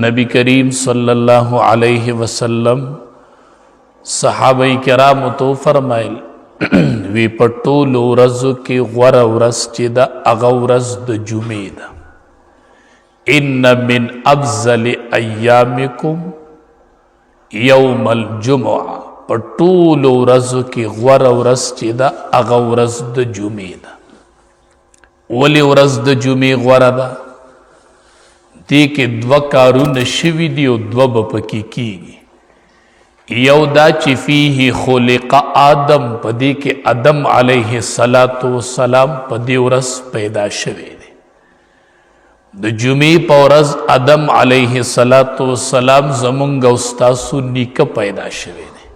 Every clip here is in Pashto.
नबी करीम सल्लल्लाहु अलैहि वसल्लम सहाबाई किराम तो फरमाइल वी पटोल रज के वर रस चिदा अगौरस द जुमेद इन्न मिन अफजल अय्यामिकुम यौमल जुमुआ पटोल रज के वर रस चिदा अगौरस द जुमेद वली रस द जुमे वरदा दे के द्व कारून शिवी दियो द्व बपकी कीगी यौदा चिफीही खुलिक़ आदम पदी के आदम अलैहि सलातो सलाम पदी उरस पैदा शवे दे द जुमे पौरज आदम अलैहि सलातो सलाम जमुंग उस्तासु निक पैदा शवे दे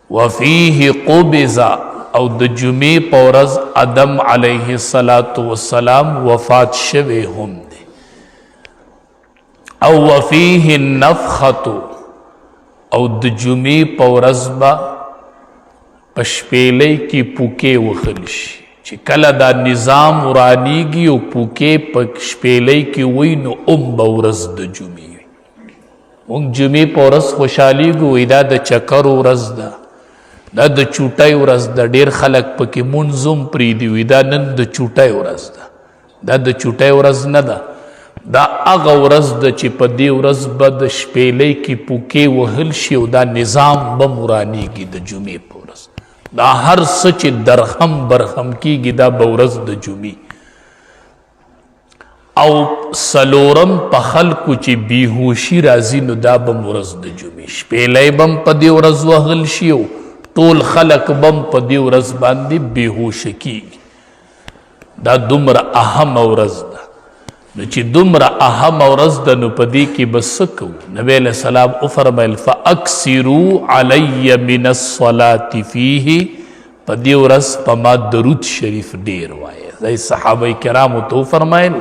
वफीही क़ुबिज़ा औ द जुमे पौरज आदम अलैहि सलातो सलाम वफात शवे हम दे औ वफीही नफ़ख़तु औ द जुमे पौरजबा पशपेले की पुके वखलिश चिकला दा निजाम उरानीगी ओ पुके पशपेले की वही नो बौरज द जुमे उन जुमे पौरज खुशाली गो इदा द चकर उरज दा द चूटाई उरज दा डेर खलक पकी मुंजुम प्रीदी इदा नन द चूटाई उरज दा द चूटाई उरज न दा अग उरज द चिपदी उरज बद शपेले की पुके वहल शिव दा निजाम बमुरानी की द जुमे पौरज दा हर सच दरहम बरहम की गिदा बौरज द जुमी औ सलोरम पखल कुछ बेहोशी राजी नुदा बमुरज द जुमी शपेले बम पदी उरज वहल शिव टोल खलक बम पदी उरज बांदी बेहोश की दा दुमर अहम उरज दा ची दुमरा अहम औरज द नुपदी की बसकु नबी अलैहि सलाम फरमाइल फअक्सिरू अलैय मिनस सलाति फीही पदी उरस पमा दरूद शरीफ डेर वाए जै सहाबाई किराम तो फरमाइल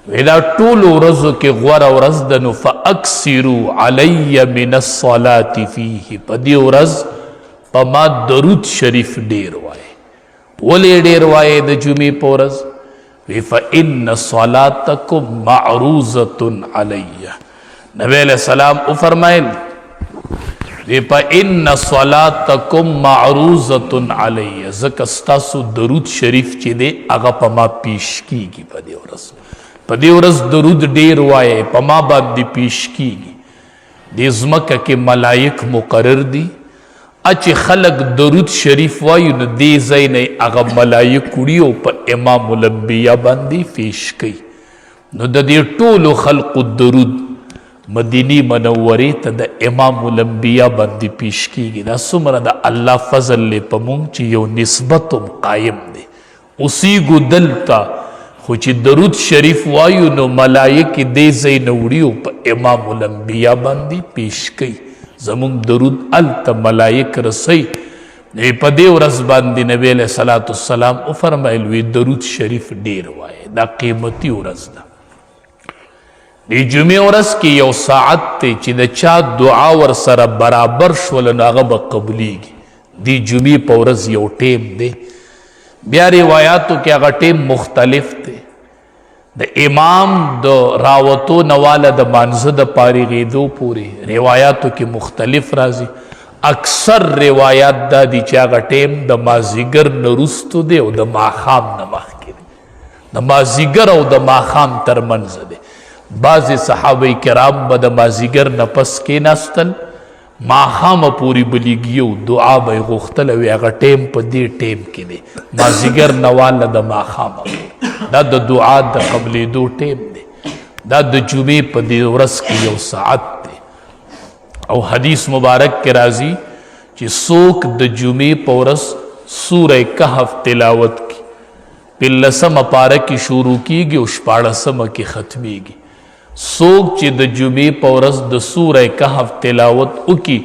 वेदा टूल उरज के गुर उरज द नु फअक्सिरू अलैय मिनस सलाति फीही पदी उरज पमा दरूद शरीफ डेर वाए वले डेर वाए द जुमी पौरज फ़इन्न सलातकुम मअरूज़तुन अलैया नबी अलैहि सलाम फरमाइल फ़इन्न सलातकुम मअरूज़तुन अलैया ज़कस्तासु दरूद शरीफ चिदे अगा पमा पेश कीगी पदे उरस दरूद डेर वाए पमा बादी पेश कीगी देज़मक के मलाइक मुकर्रर दी अच्छे खलक दरूद शरीफ वायु न दे जैन अगा मलाइक कुड़ियों पर इमामुल अंबिया बांदी पेश कई न दे टोलो खल्क दरूद मदीनी मनव्वरे तद इमामुल अंबिया बांदी पेश की गिदा सुमरा दा अल्लाह फजल ले पमुंग चियो निस्बतुम कायम दे उसी गुदलता खुची दरूद शरीफ वायु न मलाइक दे जैन उड़ियों पर इमामुल अंबिया बांदी पेश कई जमुंग दरूद अल त मलाइक रसई ने पदे उरस बांदी नबी अलैहि सलातु सलाम फरमाइल वे दरूद शरीफ डेर वाए दा कीमती उरस दा दी जुमे उरस की यो साअत ते चिद चा दुआ वर सर बराबर शवल नागब कबूलीगी दी जुमे पौरस यो टेम दे बिया रिवायातों के अगर टेम मुख्तलिफ थे द इमाम द रावतो नवाला द मानजद पारी गेदो पूरी रिवायातों की मुख्तलिफ राजी अक्सर रिवायात दा दी चागा टेम द माजिगर नरुस्तु दे द माखाम नमख के द माजिगर और द माखाम तरमंज दे बाज़ सहाबे किराम ब द माजिगर नपस के नास्तल माखाम पूरी बलिगियो दुआ बे गुख्तल वे अगर टेम प दे टेम के दे माजिगर नवाला द माखाम दा द दुआ द कबले दो टेम दे दा द जुमे पदे उरस की यो साअत दे और हदीस मुबारक के राजी कि सोक द जुमे पौरस सूरह कहफ तिलावत की पिल्लसम पारक की शुरू की गी उष्पाड़सम की खत्मी गी सोक च द जुमे पौरस द सूरह कहफ तिलावत उकी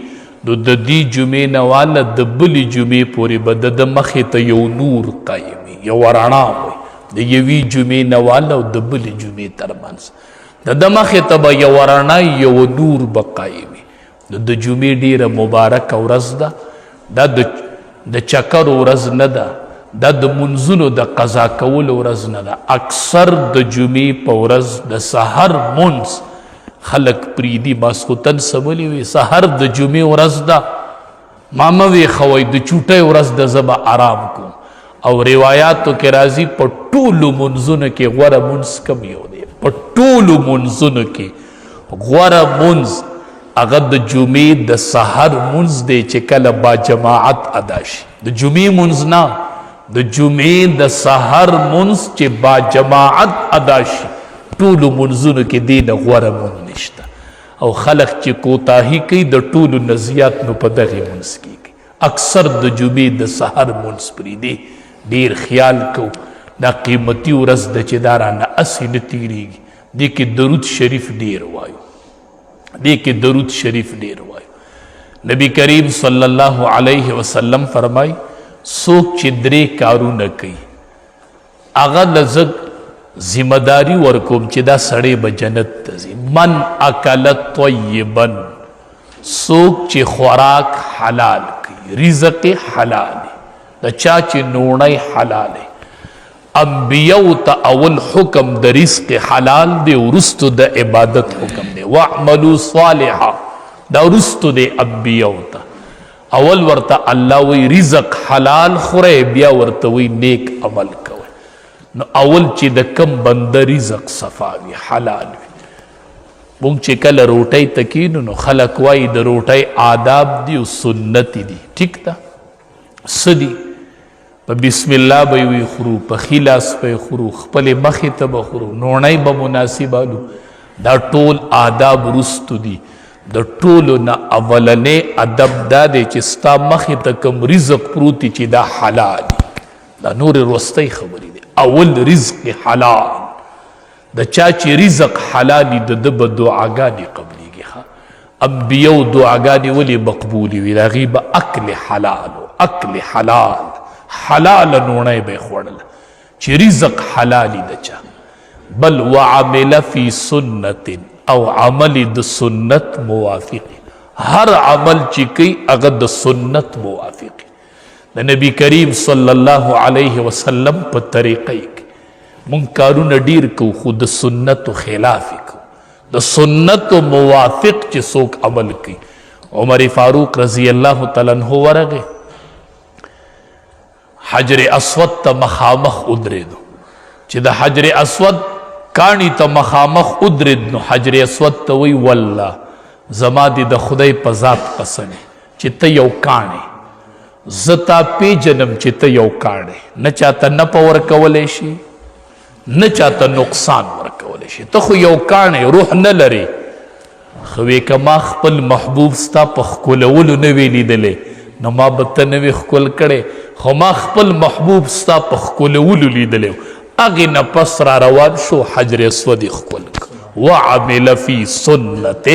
द दी जुमे नवाला द बली जुमे पूरी बद द मखे त यो नूर कायमी यो वराना हुई यवी जुमे नवाला दबली जुमे तरमंस द दमखे तब यवराना यो नूर बकायमी द जुमे डेर मुबारक उरस दा द चकर उरस नदा द मुंजुनो द कजा कौल उरस नदा अक्सर द जुमे पौरस द सहर मुंस خلق پریدي ماسخوتن سملی وي سحر د جمعې ورځ ده ما مه ویښوئ د چوټۍ ورځ د زه به آرام کوم او روایاتو کې راځي په ټولو منځونو کې غوره منځ کم یو دی په ټولو منځونو کې غوره منځ هغه د جمعې د سحر منځ دی چې کله با جماعت ادا شي د جمعې منځ نه د جمعې د سحر منځ چې با جماعت ادا شي ټولو منځونو کې دی نه غوره منځ نشته او خلق چې کوتاهي کوي د ټولو نه زیات نو په دغې منځ کېږي اکثر د جمعې د سحر منځ پرېږدي ډېر خیال کو دا قیمتي ورځ ده چې دا رانه هسې نه تېرېږي دې کې درود شریف ډېر وایو دې کې درود شریف ډېر وایو نبی کریم صلی الله علیه وسلم فرمای څوک چې درې کارونه کوي هغه له زه ذمہداری ورکوم چې دا سړی به جنت ته ځي من اکل طیبا څوک چې خوراک حلال کوي رزق حلال د چا چې نوڼی حلال انبیاو ته اول حکم د رزق حلال دی وروستو د عبادت حکم دی واعملوا صالحا دا وروستو دی انبیاو ته اول ورته الله وی رزق حلال خورئ بیا ورته وی نیک عمل کوئ نو اول چې د کم بنده رزق صفا وي حلال وي مونږ چې کله روټۍ ته کینو نو خلک وایي د روټۍ آداب دي او سنت دي ټیک ده څه دي په بسم الله به وي خورو په ښي لاس به خورو خپلې مخې ته به خورو نوڼۍ به مناسبالو دا ټول آداب وروستو دي د ټولو نه اولنی ادب دا دی چې ستا مخې ته کوم رزق پروت دی چې دا حلال دا نور وروستی خبرې دی اول رزق حلال د چا چې رزق حلالي د ده به دعاګانې قبلیږي انبیاو دعاګانې ولې مقبولې وي د هغې به اکل حلال اکل حلال حلاله نوڼۍ به یې خوړله چې رزق حلالي د چا بل وعمل فی سنت او عمل د سنت موافق هر عمل چې کوي هغه د سنت موافق د نبی کریم صلی الله علیه وسلم په طریقې کې مونږ کارونه ډیر کو خو د سنتو خلاف کو د سنتو موافق چې څوک عمل کوي عمر فاروق رضی الله تعالی عنہ ورغه حجر اسود ته مخامخ ودرېدو چې د حجر اسود کاڼي ته مخامخ ودرېد نو حجر اسود ته وی والله زما دې د خدای په ذات قسم چې ته یو کاڼی زتا پیجنم چې ته یو کاڼی نه چاته نفع ورکولی شي نه چاته نقصان ورکولی شي ته خو یو کاڼی روح نه لري خو وی که ما خپل محبوب ستا په ښکلولو نه وی لیدلی نو ما به ته نه وی ښکل کړی خو ما خپل محبوب ستا په ښکلولو لیدلی هغې نه پس را روان شو حجر اسود یې ښکل وعمل فی سنت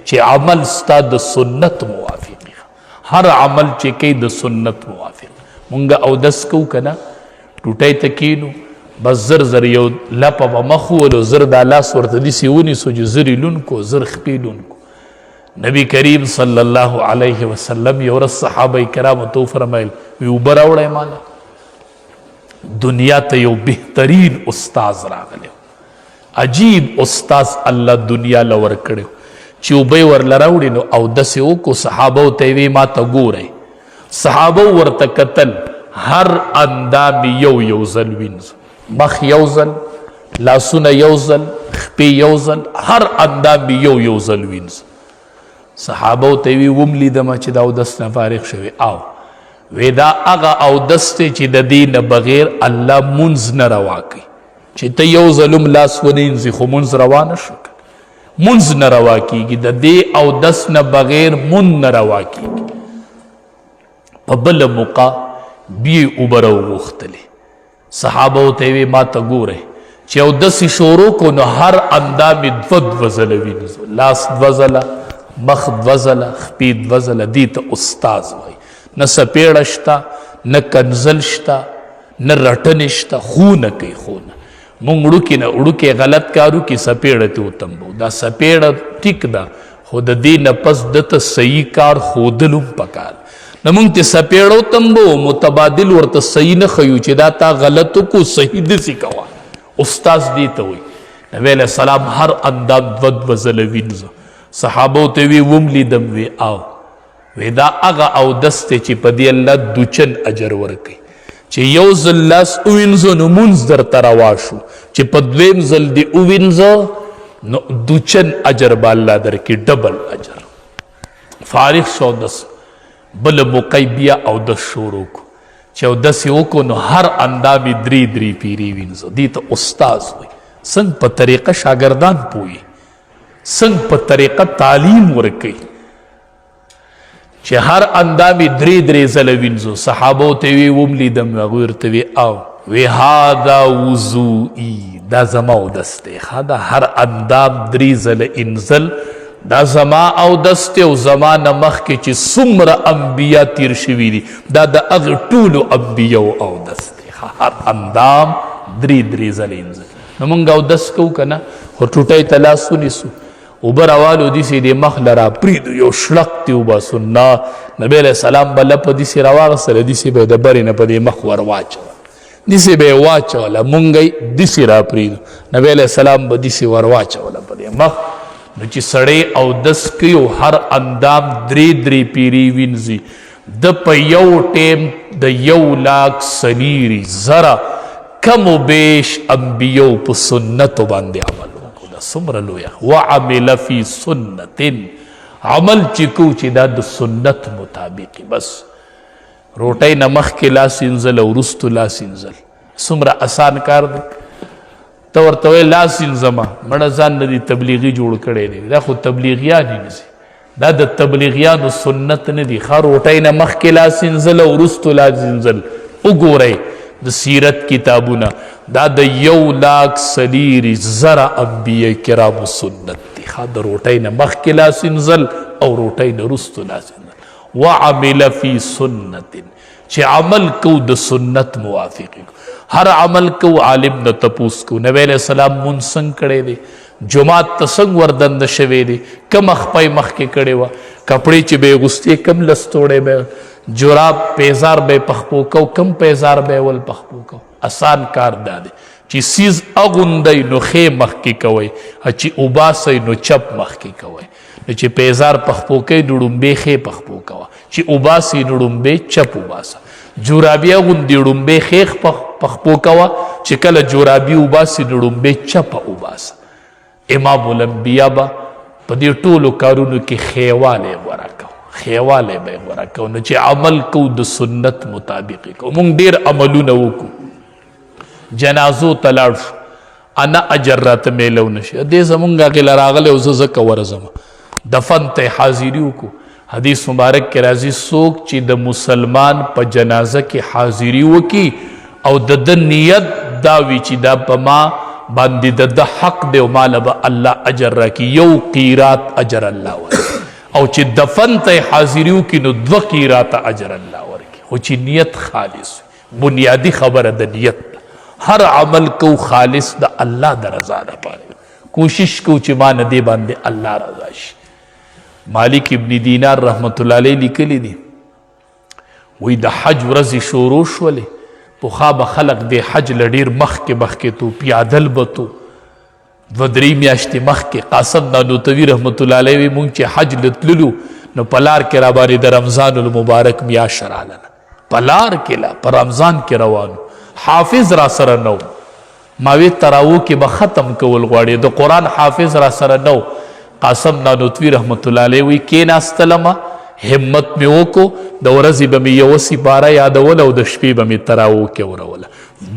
چې عمل ستا د سنت موافق هر عمل چې کوي د سنت موافق مونږ اودس کوو که نه ټوټۍ ته کینو بس زر زر یو لپه به مخ وولو زر دا لاس ورته داسې ونیسو چې زر یې لون کو زر خپې لون کو نبی کریم صلی الله علیه وسلم یو ورځ صحابه کرامو ته وفرمیل وی اوبه راوړئ ماله دنیا ته یو بهترین استاز راغلی عجیب استاز الله دنیا له ورکړی چې اوبه یې ورله راوړي نو اودس یې وکړو صحابو ته یې وی ما ته ګورئ صحابو ورته کتل هر اندام یو یو ځل وینځو مخ یو ځل لاسونه یو ځل خپې یو ځل هر اندام یو یو ځل وینځو صحابو ته وی وم لیدمه چې د اودس نه فارغ شوی او وی دا هغه اودس دی چې د دې نه بغیر الله مونځ نه روا کوي چې ته یو ځلم لاس ونینځي خو مونځ روا نه شو مونځ نه روا کیږي د دې اودس نه بغیر مونځ نه روا کیږي په بله موقع بیا اوبه راوغوښتلې صحابو ته وی ما ته ګورئ چې اودس یې شروع کو نو هر اندام یې دوه ځله وینځو لاس دوه ځله مخ دوه ځله خپې دوه ځله دې ته استاز وایي نه سپېړه شته نه کنزل شته نه رټنې شته خو نه کوي خو نه مونږ وړوکي نه وړوکي غلط کار وکړي سپېړه ته وتمبو دا سپېړه ټیک ده خو د دې نه پس دته صحیح کار ښودل هم پکار نه مونږ ته سپېړه وتمبو متبادل ورته صحیح نه ښیو چې دا تا غلط وکړو صحیح داسې کوه استاز دې ته وایي نبی علیہ السلام هر اندام دود وزل وینځو صحابو ته وی وملی دم وی آو وی دا اغا او دسته چې په دې الله دوچن اجر ورکي چې یو ځل لاس وینځو نو مونځ درته روا شو چې په دویم ځل دې وینځو نو دوچن اجر به الله درکړي ډبل اجر فارغ شو دس بل موقع بیا او دس شروع کو چې او دس یې وکړو نو هر اندامې درې درې پیرې وینځو دې ته استاذ وي څنګه په طریقه شاګردان پوي څنګه په طریقه تعلیم ورکوي چې هر اندامې درې درې ځله وینځو صحابو ته وی وملیدم هغوی ورته وی او وی هادا وضوئي دا زما اودس دی دا هر اندام درې ځله انزل دا زما اودس دی او زما نه مخکې چې څومره انبیا تیر شوي دي دا د هغې ټولو انبیاو اودس دی هر اندام درې درې ځله انزل نو مونږ اودس کوو که نه خو ټوټۍ ته لاس ونیسو اوبه راوالو داسې د مخ له راپرېږدو یو شړق دې وباسو نه نبی علیه السلام به لپه داسې راواغېستله داسې به یې د برې نه په دې مخ ور واچوله داسې به یې واچوله مونږ یې داسې راپرېږدو نبی علیه السلام به داسې ور واچوله په دې مخ نو چې سړی اودس کوي او هر اندام درې درې پیرې وینځي د په یو ټیم د 1,40,000 کم و بیش انبیو په سنتو باندې عمل وکړو دا څومره لویه وعمل فی سنت عمل چې کو چې دا د سنت مطابق بس روټۍ نه مخکې لاس انځل او وروستو لاس انځل څومره اسان کار دی ته ورته وایې لاس انځمه مړه ځان نه دي تبلیغي جوړ کړی دی دا خو تبلیغیان یې نه دا د تبلیغیانو سنت نه دي ښه روټۍ نه مخکې لاس انځل او وروستو لاس انځل وګورئ د سیرت کتابونه دا د 1,40,000 انبیاء کرامو سنت دی ښه د روټۍ نه مخکې لاس انځل او روټۍ نه وروستو لاس انځل وعمل فی سنت چې عمل کو د سنت موافق هر عمل کو عالم نه تپوس کو نبی علیہ السلام مونځ څنګه کړی دی جماعت ته څنګه وردنده شوی دی کم خپۍ مخکې کړې وه کپړې چې به یې غوستې کم لستوړی به جراب پیزار به پخپو کو کم پیزار به ول پخپو کو آسان کار دا دی چې سیز اغوندی نو ښې مخکې کوئ چې اوباسئ نو چپ مخکې کوئ نو چې پیزار پخپو کوئ نو ړومبې ښې پخپو کوه چې اوباسئ نو ړومبې چپ اوباسه جورابي اغوندي ړومبې ښې پخپو کوه چې کله جورابي اوباسي نو ړومبې چپه اوباسه امام الانبیا به په دې ټولو کارونو کې ښېوالی غوره کوو خیواله به غوره کو نو چې عمل کو د سنت مطابق کو مونږ ډیر عملونه وکړو جنازو ته لاړ شو انا اجر راته میلو نشي دې زمونږ هغې له راغلی او زه ځکه ورځم دفن ته حاضري وکړو حدیث مبارک کې راځي څوک چې د مسلمان په جنازه کې حاضري وکړي او د ده نیت دا وي چې دا په ما باندې د ده حق دی او ماله به الله اجر راکړي 1 قیرات اجر الله ورکړي او چې دفن ته حاضری وکړي نو 2 قیراته اجر الله ورکړي خو چې نیت خالص بنیادی خبره د نیت هر عمل کو خالص د الله د رضا لپاره کوشش کو چې ما نه دې باندې الله رضا شي مالک ابن دینار رحمت الله علیه لیکلی دي وی د حج ورځې شروع شولې پخوا به خلق د حج له ډېر مخکې تو پیادل به تو 2-3 میاشتې مخکې قاسم نانوتوي رحمت الله علیه وی مونږ چې حج لتللو نو په لار کې راباندې د رمضان المبارک میاشت راغله په لار کې لا په رمضان کې روانو حافظ را سره نو ما وی تراو کې به ختم کول غواړي د قرآن حافظ را سره نو قاسم نانوتوي رحمت الله علیه وی کېناستلمه همت مې وکړو د ورځې به مې یوه سپاره یادوله او د شپې به مې تراو کې وروله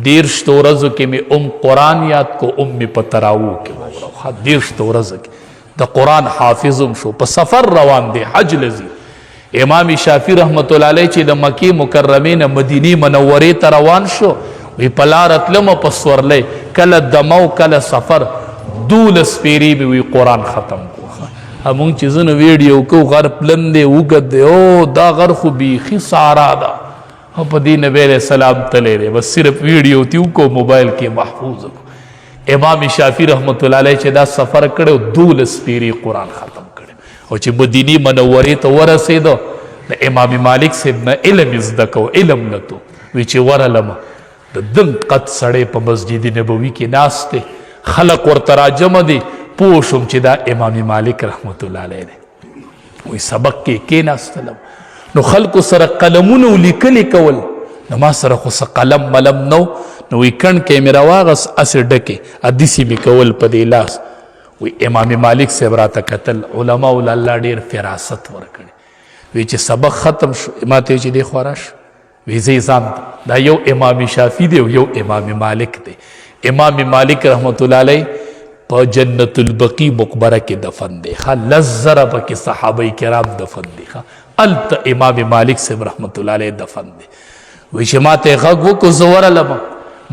30 ورځو کې مې قرآن یاد کو مې په تراو کې وروله 30 ورځو کې د قرآن حافظم شو په سفر روان دی حج لذي امام شافعي رحمت الله علیه چې د مکې مکرمې نه مدینې منورې ته روان شو وی په لاره تلمه په سورلی کله دمه او کله سفر 12 پیرې مې وی قرآن ختم کو مونږ چې زه نو ویډیو کوو غر پلن دی اوږد دی او دا غر خو بیخي سارا ده په دې نبی علیه السلام تللی دی بس صرف ویډیو تی وکړو موبایل کې محفوظ امام شافعي رحمت الله علیه چې دا سفر کړی 12 پیرې قرآن ختم کړی او چې مدینې منورې ته ورسېده د امام مالک صاحب نه علم زده کو علم لتو وی چې ورلمه د دنګ قد سړی په مسجد نبوي کې ناست دی خلق ورته راجمع دي پوه شوم چې دا امام مالک رحمت الله علیه دی وی سبق کې کېناستلم نو خلکو سره قلمونه لیکلي کول نو ما سره خو څه قلم ملم نو نو وی کڼ کې مې راواغس اسې ډکې حدیثې مې کول په دې لاس وی امام مالک صاحب راته کتل علماء الله ډېر فراست ورکړي وی چې سبق ختم شو ما ته چې دی خوا راشه وی زه ځان دا یو امام شافعي دی او یو امام مالک دی امام مالک رحمت الله علیه په جنت البقیع مقبره کې دفن دی لزره پکې صحابه کرام دفن دی الته امام مالک صاحب رحمت الله علیه دفن دی وی چې ما ته غږ وکړو زه ورغلم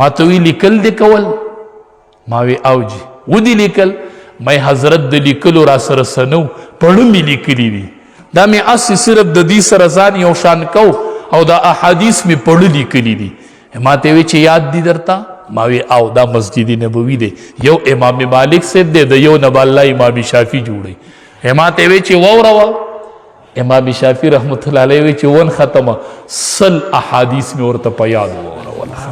ما ته وی لیکل دی کول ما وی اوجي ودې لیکل مې حضرت د لیکلو را سره سنو پړو مې لیکلي دي دا مې اصل صرف د دې سره ځان یو شان کو او دا احادیث مې پړو لیکلي دي ما ته وی چې یاد دي درته ما وی او دا مسجد نبوي دی یو امام مالک صاحب دی د یو نه الله امام شافعي جوړي ما ته وی چې ووروه امام شافعي رحمت الله علیه وی چې ون ختمه سل احادیث مې ورته په یاد ووروله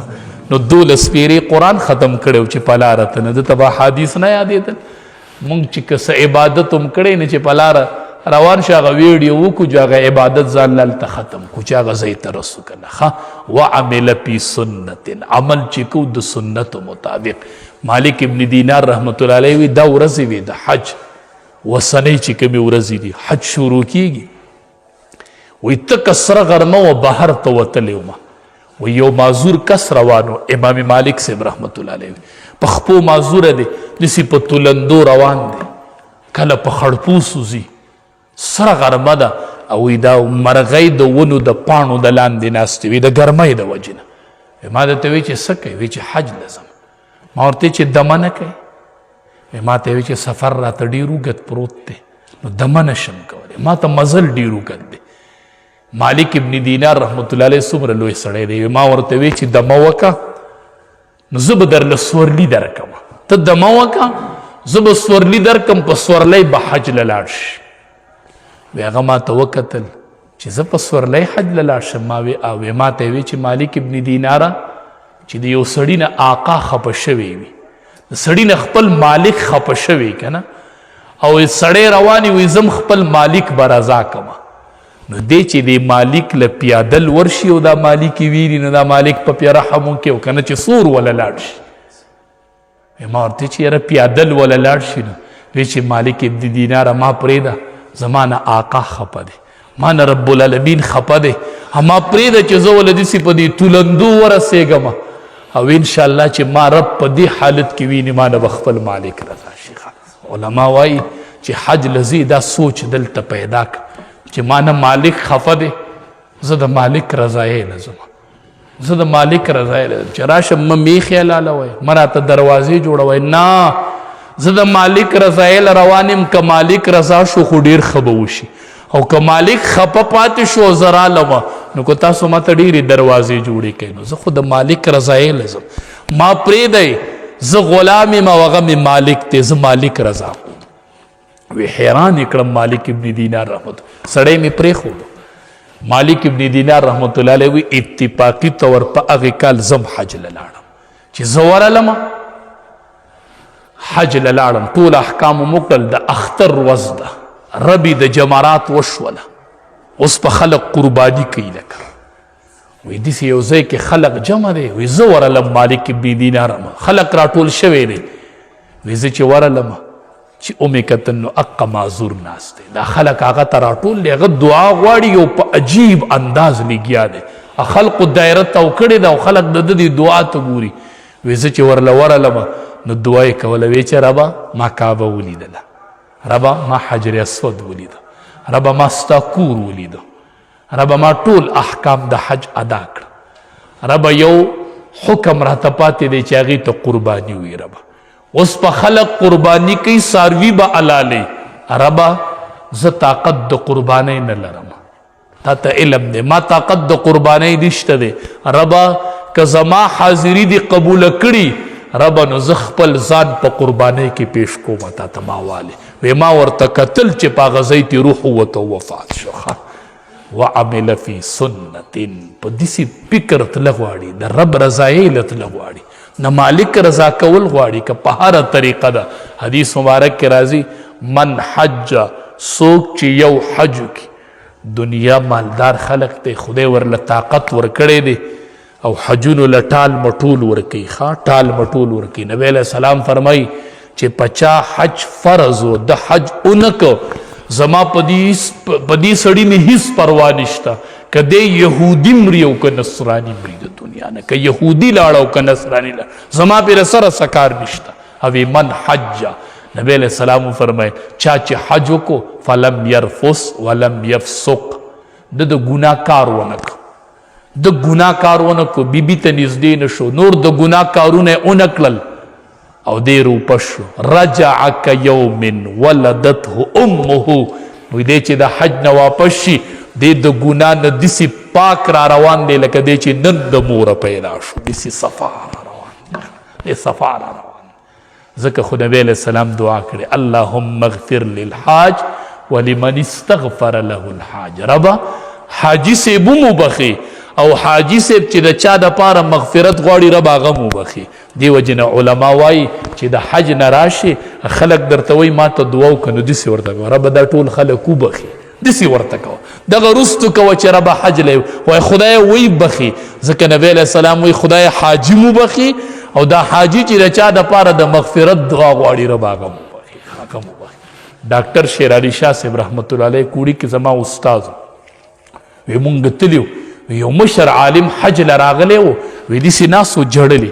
نو 12 پیری قرآن ختم کړو چې په لاره ته نه دته به احادیث نه یادېدل مونږ چې که عبادت هم کړی نه چې په لاره روان شو هغه ویډیو وکړو چې هغه عبادت ځان لالته ختم کړو چې هغه ځای ته رسو که نه وعمل فی سنت عمل چې کو د سنتو مطابق مالک ابن دینار رحمت الله علیه وی دا ورځې وي د حج وسنۍ چې کومې ورځې دي حج شروع کیږي وی تکه سره غرمه و بهر ته وتلی ومه وی یو معذور کس روانو امام مالک صاحب رحمت الله علیه په خپو معذوره دی داسې په تلندو روان دی کله په خړپوسو ځي سره غرمه ده او دا مرغۍ د ونو د پاڼو د لاندې ناستې وي د ګرمۍ د وجې نه ما درته وی چې څه کوي وی چې حج لزم ما ورته چې دمه نه کوي ما ته وی چې سفر راته ډېر اوږد پروت دی نو دمه نشم کولی ما ته مزل ډېر اوږد دی مالک ابن دینار رحمت الله علیه څومره لوی سړی دی ما ورته وی چې دمه وکړه نو زه به درله سورلي درکم ته دمه وکړه زه به سورلي درکم په سورلی به حج له لاړ شي وی هغه ما ته وکتل چې زه په سورلی حج له لاړ شم ما ما ته وی چې مالک ابن دیناره چې د یو سړي نه آقا خفه شوی وي د سړي نه خپل مالک خفه شوی که نه او سړی رواني وي زم خپل مالک به رضا کمه نو دی چې د مالک له پیادل ورشي او دا مالک ویري نو دا مالک په پې رحم وکړي او که نه چې سور وله لاړ شي ما ورته چې یاره پیادل وله لاړ شي نو وی چې مالک ابن دیناره ما پرېږده زما نه آقا خفه دی ما نه رب العالمین خفه دی ما پرېږده چې زه وله داسې په دې تولندو ورسېږم او انشاءالله چې ما رب په دې حالت کې ویني ما نه به خپل مالک رضا شي علما وایي چې حج لزی دا سوچ دلته پیدا کړه چې ما نه مالک خفه دی زه د مالک رضایې لزم زه د مالک رضایې لزم چې راشم مه میخې حلالوئ مه راته دروازې جوړوئ نه زه د مالک رضایې له روان یم که مالک رضا شو خو ډېر ښه به وشي او که مالک خفه پاتې شو زه رالمه نو که تاسو ماته ډېرې دروازې جوړې کوئ نو زه خو د مالک رضایې لزم ما پرېږدئ زه غلام یم او هغه مې مالک دی زه مالک رضا وی حیران یې کړم مالک ابن دینار رحمت سړی مې پرېښود مالک ابن دینار رحمت الله علیه وی اتفاقي طور په هغې کال زم حج له لاړم چې زه ورغلمه حج له لاړم ټول احکام مو وکړل د اختر ورځ ده ربي د جمرات وشوله اوس په خلق قرباني کوي لکه وی داسې یو ځای کې خلق جمع دی وی زه ورغلم مالک ابن دینار خلق راټول شوی دی وی زه چې ورغلم چې اومې کتل نو اقه معذور ناست دی دا خلق هغه ته راټول دی هغه دعا غواړي او په عجیب انداز لګیا دی خلقو دایره تاو کړې ده او خلق د دې دعا ته ګوري وی زه چې ورغلم نو دعا یې کوله وی چې ربه ما کعبه ولیدله ربه ما حجر اسود ولیده ربه ما ستا کور ولیده ربه ما ټول احکام د حج ادا کړه ربه یو حکم راته پاتې دی چې هغې ته قرباني وي ربه اوس په خلق قرباني کوي څاروي به حلالوي ربه زه طاقت د قربانۍ نه لرم تا ته علم دی ما طاقت د قربانۍ نشته دی ربه که زما حاضري دې قبوله کړي ربه نو زه خپل ځان په قربانۍ کې پیش کوم تا ته ما والې وی ما ورته کتل چې په هغه ځای کې روح ووته وفات شو وعمل فی سنت په داسې فکر تله غواړي د رب رضایۍ له تله غواړي نه مالک رضا کول غواړي که په هره طریقه ده. حدیث مبارک کې راځي من حج څوک چې یو حج وکړي، دنیا مالدار خلق دی، خدای ورله طاقت ورکړی دی او حجونو له ټال مټول ورکوي، ټال مټول ورکوي. نبی علیہ السلام فرمایي چې پچا حج فرض و د حج اونکو زما په دې سړي نه هیڅ پروا نشته که دی یهودي مري او که نصراني مري د دنیا نه، که یهودي لاړ او که نصراني لاړ، زما پرې سره سکار نشته. او من حج، نبی علیہ السلام فرمایي چا چې حج وکړو فلم یرفس ولم یفسق، د ګناه کار ونه کړ، د ګناه کار ونه کړو، بیبي ته نږدې نه شو، نور د ګناه کارونه یې ونه کړل او دی روپه شو. رجع کیوم ولدته امه، وایي دی چې د حج نه واپس شي دی د ګناه نه داسې پاک را روان دی لکه دی چې نن د موره پیدا شو، داسې صفا را روان دی، صفا را روان. ځکه خو نبی علیہ السلام دعا کړې اللهم اغفر للحاج ولمن استغفر له الحاج. ربا حاجی صاحب ومبخي او حاجی صاحب چې د چا د پاره مغفرت غواړي رب هغه وبخي. دی وجنه علما وایي چې د حج نه راشي خلک درته وایي ما ته دعا وکړه نو داسې ورته کوه رب دا ټول خلک وبخي، داسې ورته کوه، دغه رستو کوه چې رب حج لی وایي خدای وی بخي. ځکه نبی علیہ السلام وایي خدای حاجي مو بخي او دا حاجی چې د چا د پاره د مغفرت دعا غواړي رب هغه مو بخي. ډاکټر شیر علي شاه صاحب رحمت الله علیه کوړي کې زما استاد وی مونږ تلیو، یو مشر عالم حج له راغلی و، وی داسې ناست و جړلې،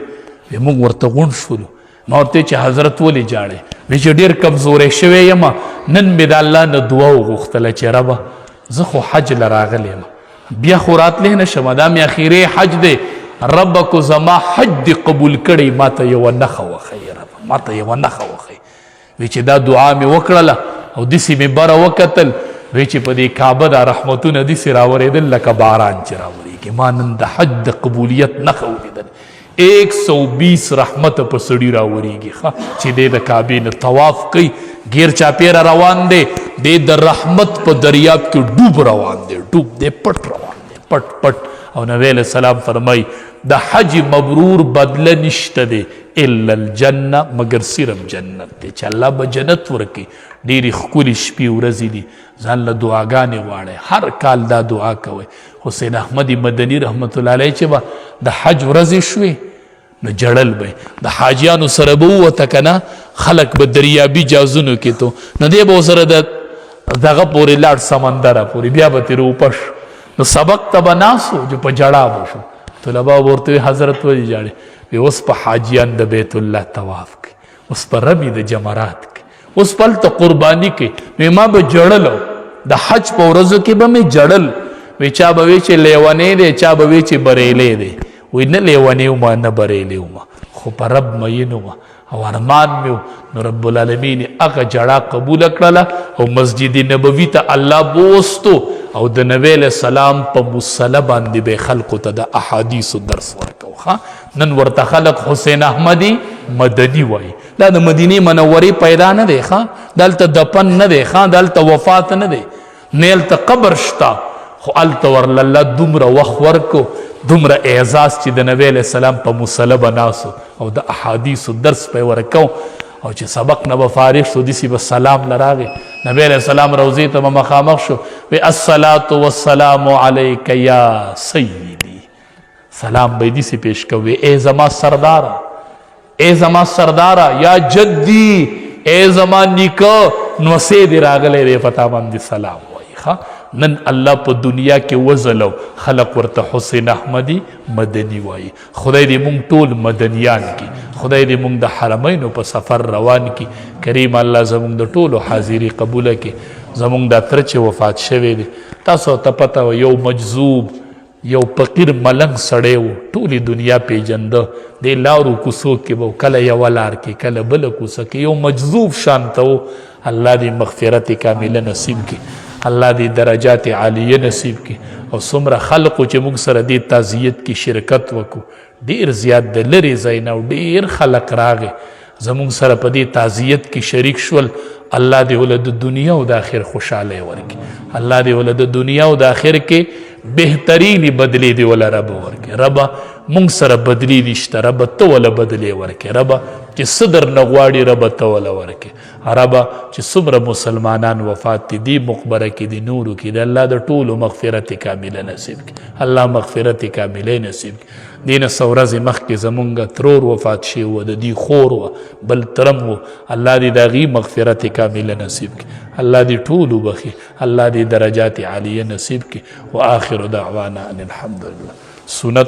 وی مونږ ورته غونډ شولو. ما ورته چې حضرت ولې جاړې؟ وی چې ډېر کمزوری شوی یم، نن مې د الله نه دعا وغوښتله چې ربه زه خو حج له راغلی یم، بیا خو راتلی نه شم، دا مې اخیری حج دی، رب کو زما حج دی قبول کړی، ما ته یوه نښه وښیي رب، ما ته یوه نښه وښیي. وی چې دا دعا مې وکړله او داسې مې بره وکتل، وی چې په دې کعبه دا رحمتونه داسې راورېدل لکه باران چې راورېږي. ما نن د حج د قبولیت نښه ولیدل، 120 رحمت په سړي راورېږي چې دی د کعبې نه طواف کوي، غیر چاپیره روان دی، دی د رحمت په دریاب کې ډوب روان دی، ډوب دی، پټ روان دی، پټ پټ. او نبی علیہ السلام فرمایي د حج مبرور بدله نشته دی الا الجنه، مگر صرف جنت دی چې الله به جنت ورکړي. ډېرې ښکلې شپې ورځې دي، ځان له دعاګانې غواړئ، هر کال دا دعا کوئ. حسین احمد مدني رحمت الله علیه چې به د حج ورځې شوې نو جړل به د حاجیانو سره به ووته که نه، خلک به دریابي جازونو کې تو نو دی به ورسره دغه پورې لاړ سمندره پورې، بیا به ترې اوپه شو نو سبق ته به ناست و چې په جړا به شو. طلبا به ورته وي حضرت ولې جاړې؟ وی اوس په حاجیان د بیت الله طواف کوي، اوس په رمي د جمرات کوي، اوس په هلته قرباني کوي. وی ما به جړل، د حج په ورځو کې به مې جړل. وی چا به وی چې لیونی دی، چا به وی چې بریلی دی. وی نه لیونی ومه نه بریلی ومه، خو په رب مین ومه او ارمان مې و. نو رب العالمین هغه جړا قبوله کړله او مسجد نبوي ته الله بوستو او د نبی علیہ السلام په مصلی باندې به خلقو ته د احادیثو درس ورکو. نن ورته خلق حسین احمدی مدني وایي، دا د مدینې منورې پیدا نه دی، دلته دفن نه دی، دلته وفات نه دی، نه هلته قبر شته، خو هلته ورله الله دومره وخت ورکو، دومره اعزاز چې د نبی علیہ السلام په مصلی به ناسو او د احادیثو درس به ورکو. او چې سبق نه به فارغ شو داسې به سلام له راغی، نبی علیہ السلام روضې ته به مخامخ شو، وی الصلاة والسلام علیک یا سیدی، سلام به داسې پیش کوي ای زما سرداره، ای زما سرداره، یا جدی، ای زما نیکه، نوسې دې راغلی دی په تا باندې سلام وایي. نن الله په دنیا کې وزلو خلق ورته حسین احمدی مدني وایي. خدای دې مونږ ټول مدنیان کی، خدای دې مونږ د حرمینو په سفر روان کی. کریم الله زمونږ د ټولو حاضری قبوله کی. زمونږ دا تره چې وفات شوی دی، تاسو ته پته و یو مجذوب یو فقیر ملنګ سړی و، ټولې دنیا پیژنده، دې لارو کوڅو کې به کله یوه لار کې کله بله کوڅه کې یو مجذوب شانته و. الله دې مغفرت کامله نصیب کی، الله دې درجات عالیه نصیب کی. او څومره خلقو چې موږ سره دې تعزیت کې شرکت وکړو، ډېر زیات د لرې ځای نه ډېر خلق راغې زموږ سره په دې تعزیت کې شریک شول. الله دې ول د دنیا او د آخر خوشحالی ورکړي، الله دې ول د دنیا او د آخر کې بهترینې بدلې دې ول رب ورکړي. ربه مونږ سره بدلی نشته ربه ته وله بدلی ورکې ربه چې څه درنه غواړي ربه ته وله ورکې ربه چې څومره مسلمانان وفات دي دې مقبره کې دي نورو کې د الله د ټولو مغفرت کامله نصیب کړي الله مغفرت کامله نصیب کړي دې نه څه ورځې مخکې زمونږ ترور وفات شوی و د دې خور و بل ترم و الله دې د هغې مغفرت کامله نصیب کړي الله دې ټولو بخي الله دې درجات عالیه نصیب کړي و آخر دعوانا ان الحمدلله سنت